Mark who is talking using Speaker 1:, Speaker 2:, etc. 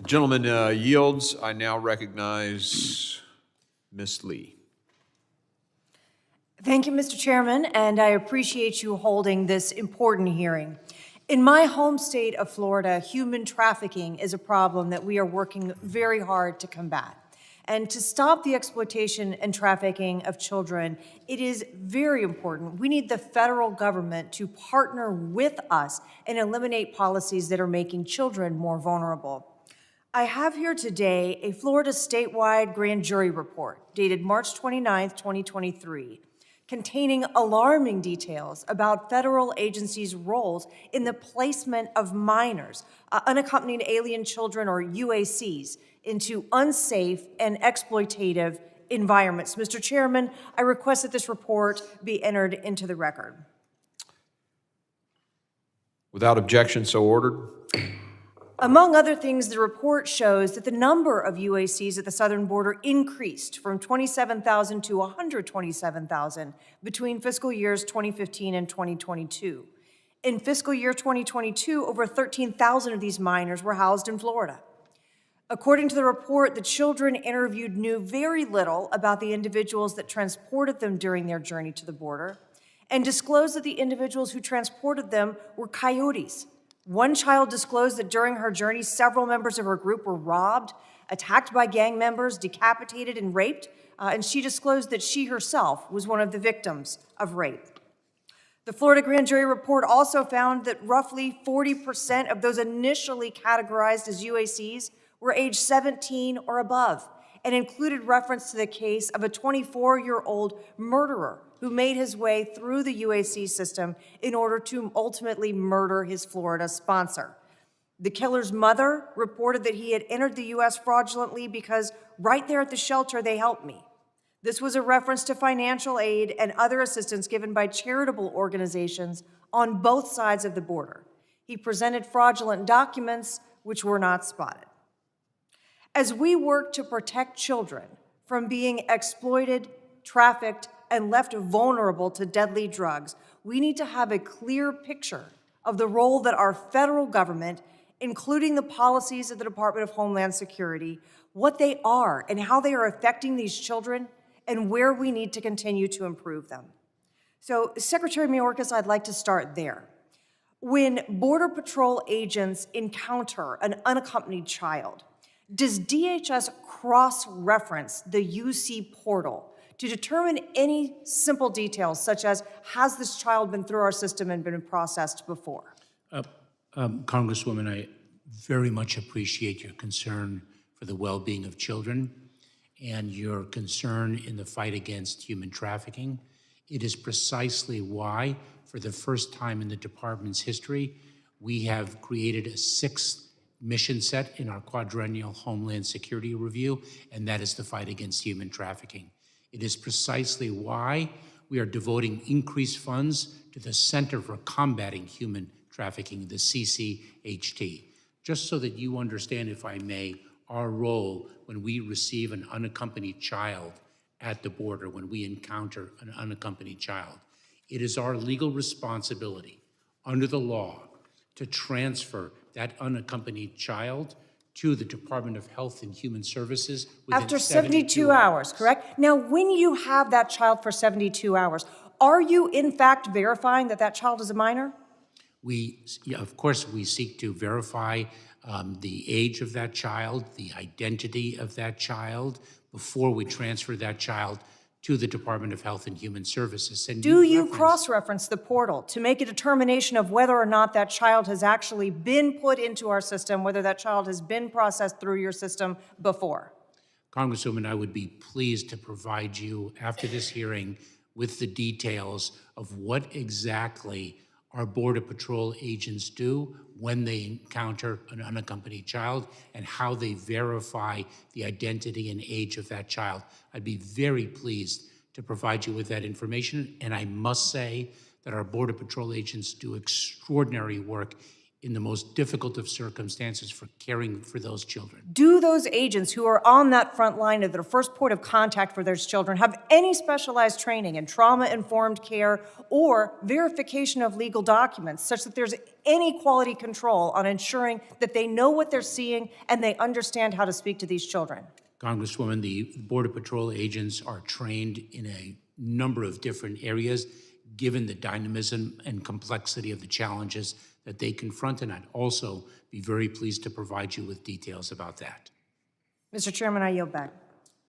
Speaker 1: Gentleman yields. I now recognize Ms. Lee.
Speaker 2: Thank you, Mr. Chairman, and I appreciate you holding this important hearing. In my home state of Florida, human trafficking is a problem that we are working very hard to combat. And to stop the exploitation and trafficking of children, it is very important. We need the federal government to partner with us and eliminate policies that are making children more vulnerable. I have here today a Florida statewide grand jury report dated March 29th, 2023, containing alarming details about federal agencies' roles in the placement of minors, unaccompanied alien children, or UACs, into unsafe and exploitative environments. Mr. Chairman, I request that this report be entered into the record.
Speaker 1: Without objection, so ordered.
Speaker 2: Among other things, the report shows that the number of UACs at the southern border increased from 27,000 to 127,000 between fiscal years 2015 and 2022. In fiscal year 2022, over 13,000 of these minors were housed in Florida. According to the report, the children interviewed knew very little about the individuals that transported them during their journey to the border, and disclosed that the individuals who transported them were coyotes. One child disclosed that during her journey, several members of her group were robbed, attacked by gang members, decapitated, and raped, and she disclosed that she herself was one of the victims of rape. The Florida grand jury report also found that roughly 40% of those initially categorized as UACs were age 17 or above, and included reference to the case of a 24-year-old murderer who made his way through the UAC system in order to ultimately murder his Florida sponsor. The killer's mother reported that he had entered the U.S. fraudulently because right there at the shelter, they helped me. This was a reference to financial aid and other assistance given by charitable organizations on both sides of the border. He presented fraudulent documents which were not spotted. As we work to protect children from being exploited, trafficked, and left vulnerable to deadly drugs, we need to have a clear picture of the role that our federal government, including the policies of the Department of Homeland Security, what they are and how they are affecting these children, and where we need to continue to improve them. So, Secretary Mayorkas, I'd like to start there. When Border Patrol agents encounter an unaccompanied child, does DHS cross-reference the UC portal to determine any simple details, such as, has this child been through our system and been processed before?
Speaker 3: Congresswoman, I very much appreciate your concern for the well-being of children and your concern in the fight against human trafficking. It is precisely why, for the first time in the department's history, we have created a sixth mission set in our quadrennial Homeland Security Review, and that is the fight against human trafficking. It is precisely why we are devoting increased funds to the Center for Combating Human Trafficking, the CCHT. Just so that you understand, if I may, our role when we receive an unaccompanied child at the border, when we encounter an unaccompanied child. It is our legal responsibility under the law to transfer that unaccompanied child to the Department of Health and Human Services within
Speaker 2: after 72 hours, correct? Now, when you have that child for 72 hours, are you in fact verifying that that child is a minor?
Speaker 3: Of course, we seek to verify the age of that child, the identity of that child, before we transfer that child to the Department of Health and Human Services. And
Speaker 2: do you cross-reference the portal to make a determination of whether or not that child has actually been put into our system, whether that child has been processed through your system before?
Speaker 3: Congresswoman, I would be pleased to provide you, after this hearing, with the details of what exactly our Border Patrol agents do when they encounter an unaccompanied child and how they verify the identity and age of that child. I'd be very pleased to provide you with that information. And I must say that our Border Patrol agents do extraordinary work in the most difficult of circumstances for caring for those children.
Speaker 2: Do those agents who are on that front line at their first point of contact for their children have any specialized training in trauma-informed care or verification of legal documents such that there's any quality control on ensuring that they know what they're seeing and they understand how to speak to these children?
Speaker 3: Congresswoman, the Border Patrol agents are trained in a number of different areas, given the dynamism and complexity of the challenges that they confront, and I'd also be very pleased to provide you with details about that.
Speaker 2: Mr. Chairman, I yield back.